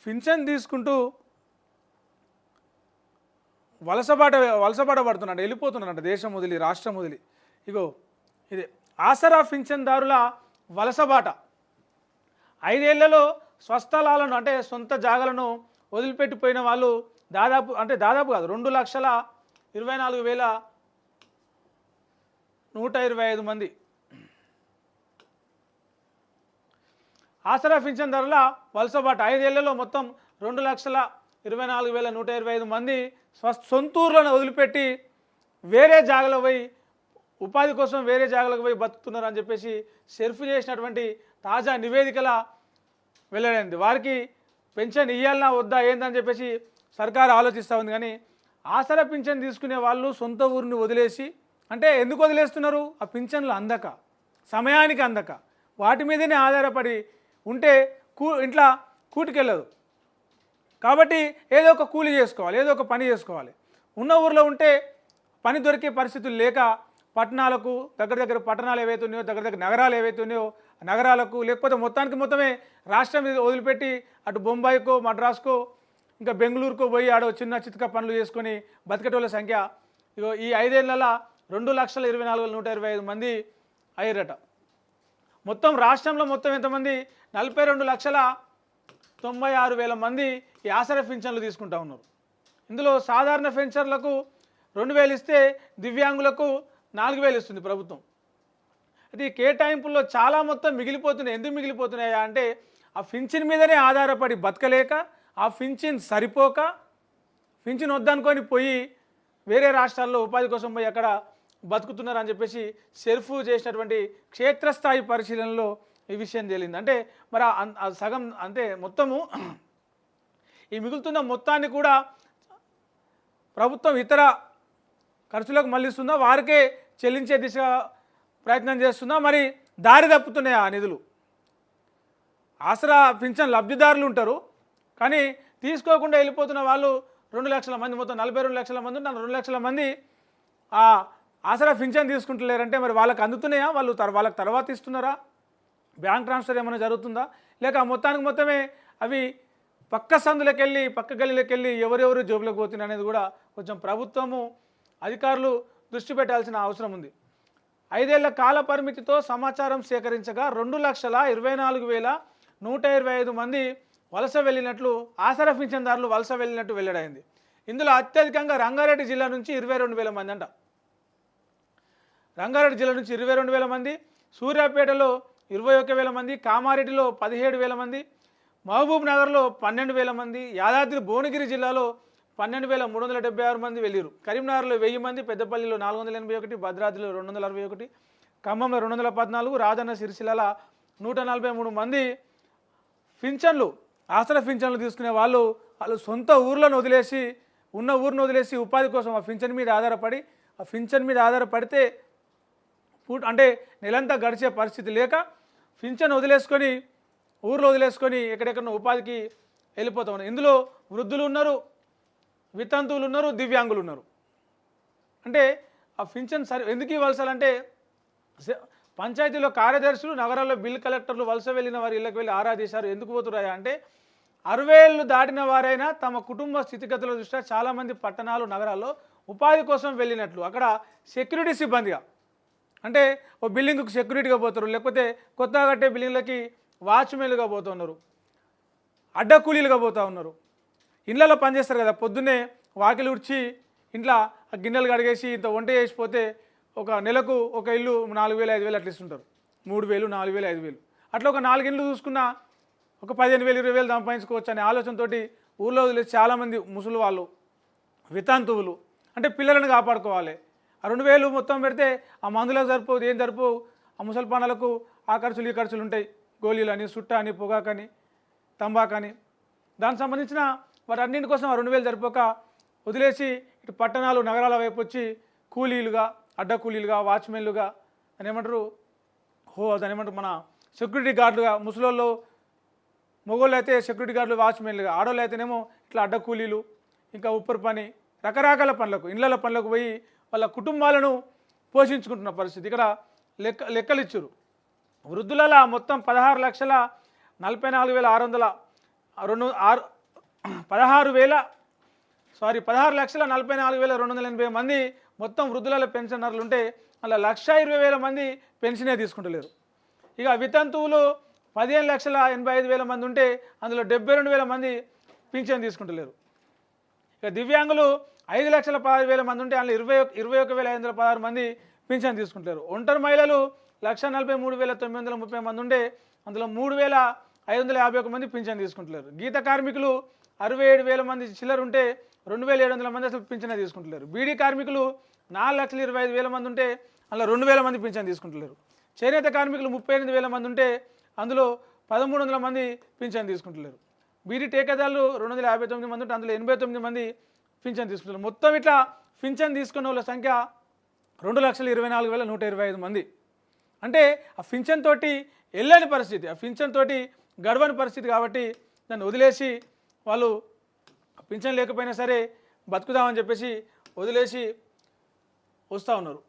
Pension తీసుకుంటూ వలసబాట పడుతున్నాడు, వెళ్ళిపోతున్నాడు దేశం వదిలి, రాష్ట్రం వదిలి. ఇగో ఇది ఆసరా పింఛన్దారుల వలసబాట. 5 ఏళ్లలో స్వస్థలాలను అంటే సొంత జాగాలను వదిలిపెట్టిపోయిన వాళ్ళు దాదాపు కాదు 2,24,125 మంది. ఆసరా పింఛన్దారుల వలసబాట 5 ఏళ్లలో మొత్తం 2,24,125 మంది సొంతూరులను వదిలిపెట్టి వేరే జాగాలో పోయి ఉపాధి కోసం వేరే జాగాలకు పోయి బతుకుతున్నారని చెప్పేసి సెర్ఫ్ చేసినటువంటి తాజా నివేదికల వెల్లడైంది. వారికి పెన్షన్ ఇవ్వాలన్నా వద్దా ఏందని చెప్పేసి సర్కారు ఆలోచిస్తూ ఉంది. కానీ ఆసరా పింఛన్ తీసుకునే వాళ్ళు సొంత ఊరిని వదిలేసి, అంటే ఎందుకు వదిలేస్తున్నారు? ఆ పింఛన్లు అందక, సమయానికి అందక, వాటి మీదనే ఆధారపడి ఉంటే ఇంట్లో కూటికెళ్ళదు. కాబట్టి ఏదో ఒక కూలి చేసుకోవాలి, ఏదో ఒక పని చేసుకోవాలి. ఉన్న ఊరిలో ఉంటే పని దొరికే పరిస్థితులు లేక పట్టణాలకు దగ్గర పట్టణాలు ఏవైతే ఉన్నాయో, దగ్గర నగరాలు ఏవైతే ఉన్నాయో నగరాలకు, లేకపోతే మొత్తమే రాష్ట్రం వదిలిపెట్టి అటు బొంబాయికో మద్రాసుకో ఇంకా బెంగళూరుకో పోయి ఆడ చిన్న చితక పనులు చేసుకొని బతికేటోళ్ళ సంఖ్య ఇగో ఈ 5 ఏళ్లలో 2,24,125 మంది అయ్యారట. మొత్తం రాష్ట్రంలో మొత్తం ఎంతమంది? 42,96,000 మంది ఈ ఆసరా పింఛన్లు తీసుకుంటా ఉన్నారు. ఇందులో సాధారణ పెన్షన్లకు 2,000 ఇస్తే దివ్యాంగులకు 4,000 ఇస్తుంది ప్రభుత్వం. అయితే ఈ కేటాయింపుల్లో చాలా మొత్తం మిగిలిపోతున్నాయి. ఎందుకు మిగిలిపోతున్నాయా అంటే ఆ పింఛన్ మీదనే ఆధారపడి బతకలేక, ఆ పింఛన్ సరిపోక, పింఛన్ వద్దనుకొని పోయి వేరే రాష్ట్రాల్లో ఉపాధి కోసం పోయి అక్కడ బతుకుతున్నారని చెప్పేసి సెర్ఫ్ చేసినటువంటి క్షేత్రస్థాయి పరిశీలనలో ఈ విషయం తేలింది. అంటే మరి సగం అంటే మొత్తము ఈ మిగులుతున్న మొత్తాన్ని కూడా ప్రభుత్వం ఇతర ఖర్చులకు మళ్ళిస్తుందా, వారికే చెల్లించే దిశగా ప్రయత్నం చేస్తుందా, మరి దారి తప్పుతున్నాయి ఆ నిధులు? ఆసరా పింఛన్ లబ్ధిదారులు ఉంటారు, కానీ తీసుకోకుండా వెళ్ళిపోతున్న వాళ్ళు 2 లక్షల మంది, మొత్తం 42 లక్షల మంది ఉంటారు. 2 లక్షల మంది ఆ ఆసరా పింఛన్ తీసుకుంటలేరంటే మరి వాళ్ళకి అందుతున్నాయా? వాళ్ళకి తర్వాత ఇస్తున్నారా? బ్యాంక్ ట్రాన్స్ఫర్ ఏమైనా జరుగుతుందా? లేక మొత్తమే అవి పక్క సందులకు వెళ్ళి పక్క గల్లీలకు వెళ్ళి ఎవరెవరు జోబులకు పోతున్నారు అనేది కూడా కొంచెం ప్రభుత్వము అధికారులు దృష్టి పెట్టాల్సిన అవసరం ఉంది. 5 ఏళ్ల కాల పరిమితితో సమాచారం సేకరించగా 2,24,125 మంది వలస వెళ్ళినట్లు ఆసరా పింఛన్దారులు వలస వెళ్ళినట్టు వెల్లడైంది. ఇందులో అత్యధికంగా రంగారెడ్డి జిల్లా నుంచి 22,000 మంది అంట. రంగారెడ్డి జిల్లా నుంచి 22,000 మంది, సూర్యాపేటలో 21,000 మంది, కామారెడ్డిలో 17,000 మంది, మహబూబ్ నగర్లో 12,000 మంది, యాదాద్రి భువనగిరి జిల్లాలో 12,376 మంది వెళ్ళారు. కరీంనగర్లో 1000 మంది, పెద్దపల్లిలో 481, భద్రాద్రిలో 261, ఖమ్మంలో 214, రాజన్న సిరిసిల్ల 143 మంది పింఛన్లు ఆసరా పింఛన్లు తీసుకునే వాళ్ళు సొంత ఊర్లను వదిలేసి, ఉన్న ఊరిని వదిలేసి ఉపాధి కోసం ఆ పింఛన్ మీద ఆధారపడితే అంటే నెలంతా గడిచే పరిస్థితి లేక పింఛన్ వదిలేసుకొని ఊర్లో వదిలేసుకొని ఎక్కడెక్కడో ఉపాధికి వెళ్ళిపోతా ఉన్నారు. ఇందులో వృద్ధులు ఉన్నారు, వితంతువులు ఉన్నారు, దివ్యాంగులు ఉన్నారు. అంటే ఆ పింఛన్ ఎందుకు ఇవ్వాల్సాలంటే పంచాయతీలో కార్యదర్శులు, నగరాల్లో బిల్ కలెక్టర్లు వలస వెళ్ళిన వారి ఇళ్ళకి వెళ్ళి ఆరా తీశారు. ఎందుకు పోతున్నాయా అంటే 60 ఏళ్ళు దాటిన వారైనా తమ కుటుంబ స్థితిగతుల దృష్ట్యా చాలామంది పట్టణాలు నగరాల్లో ఉపాధి కోసం వెళ్ళినట్లు అక్కడ సెక్యూరిటీ సిబ్బందిగా, అంటే ఓ బిల్డింగ్కు సెక్యూరిటీగా పోతారు, లేకపోతే కొత్తగా కట్టే బిల్డింగ్లకి వాచ్మెన్లుగా పోతున్నారు, అడ్డకూలీలుగా పోతూ ఉన్నారు. ఇళ్ళలో పనిచేస్తారు కదా, పొద్దున్నే వాకిలు ఉడ్చి ఇంట్లో ఆ గిన్నెలు కడిగేసి ఇంత వంట చేసిపోతే ఒక నెలకు ఒక ఇల్లు 4,000 5,000 అట్లా ఇస్తుంటారు. 3,000 4,000 5,000 అట్లా ఒక 4 ఇళ్ళు చూసుకున్నా ఒక 15,000 20,000 సంపాదించుకోవచ్చు అనే ఆలోచనతో ఊళ్ళో వదిలేసి చాలామంది ముసలి వాళ్ళు, వితంతువులు, అంటే పిల్లలను కాపాడుకోవాలి. ఆ 2,000 మొత్తం పెడితే ఆ మందులకు సరిపోదు, ఏం సరిపోవు. ఆ ముసలి పనులకు ఆ ఖర్చులు ఈ ఖర్చులు ఉంటాయి, గోళీలు అని, సుట్ట అని, పొగాకని, తంబాకని, దానికి సంబంధించిన వాటి అన్నింటి కోసం ఆ 2,000 సరిపోక వదిలేసి ఇటు పట్టణాలు నగరాల వైపు వచ్చి కూలీలుగా, అడ్డ కూలీలుగా, వాచ్మెన్లుగా అని ఏమంటారు, దాని ఏమంటారు మన సెక్యూరిటీ గార్డులుగా, ముసలోళ్ళు మొగోళ్ళు అయితే సెక్యూరిటీ గార్డులు, వాచ్మెన్లుగా, ఆడవాళ్ళు అయితేనేమో ఇట్లా అడ్డ కూలీలు, ఇంకా ఉప్పర్ పని, రకరకాల పనులకు, ఇళ్ళ పనులకు పోయి వాళ్ళ కుటుంబాలను పోషించుకుంటున్న పరిస్థితి. ఇక్కడ లెక్కలు ఇచ్చారు. వృద్ధులలో మొత్తం 16,44,602 16,44,280 మంది మొత్తం వృద్ధుల పెన్షనర్లు ఉంటే అలా 1,20,000 మంది పెన్షనే తీసుకుంటలేరు. ఇక వితంతువులు 15,85,000 మంది ఉంటే అందులో 72,000 మంది పింఛన్ తీసుకుంటలేరు. ఇక దివ్యాంగులు 5,16,000 మంది ఉంటే అందులో 21,516 మంది పింఛన్ తీసుకుంటారు. ఒంటరి మహిళలు 1,43,930 మంది ఉంటే అందులో 3,551 మంది పింఛన్ తీసుకుంటున్నారు. గీత కార్మికులు 67,000 మంది చిల్లర ఉంటే 2,700 మంది అసలు పింఛన్ తీసుకుంటున్నారు. బీడీ కార్మికులు 4,25,000 మంది ఉంటే అందులో 2,000 మంది పింఛన్ తీసుకుంటున్నారు. చేనేత కార్మికులు 38,000 మంది ఉంటే అందులో 1,300 మంది పింఛన్ తీసుకుంటున్నారు. బీడీ టేకేదారులు 259 మంది ఉంటే అందులో 89 మంది పింఛన్ తీసుకుంటున్నారు. మొత్తం ఇట్లా పింఛన్ తీసుకున్న వాళ్ళ సంఖ్య 2,24,125 మంది. అంటే ఆ పింఛన్ తోటి వెళ్ళని పరిస్థితి, ఆ పింఛన్ తోటి గడవని పరిస్థితి. కాబట్టి దాన్ని వదిలేసి వాళ్ళు పింఛన్ లేకపోయినా సరే బతుకుదామని చెప్పేసి వదిలేసి వస్తూ ఉన్నారు.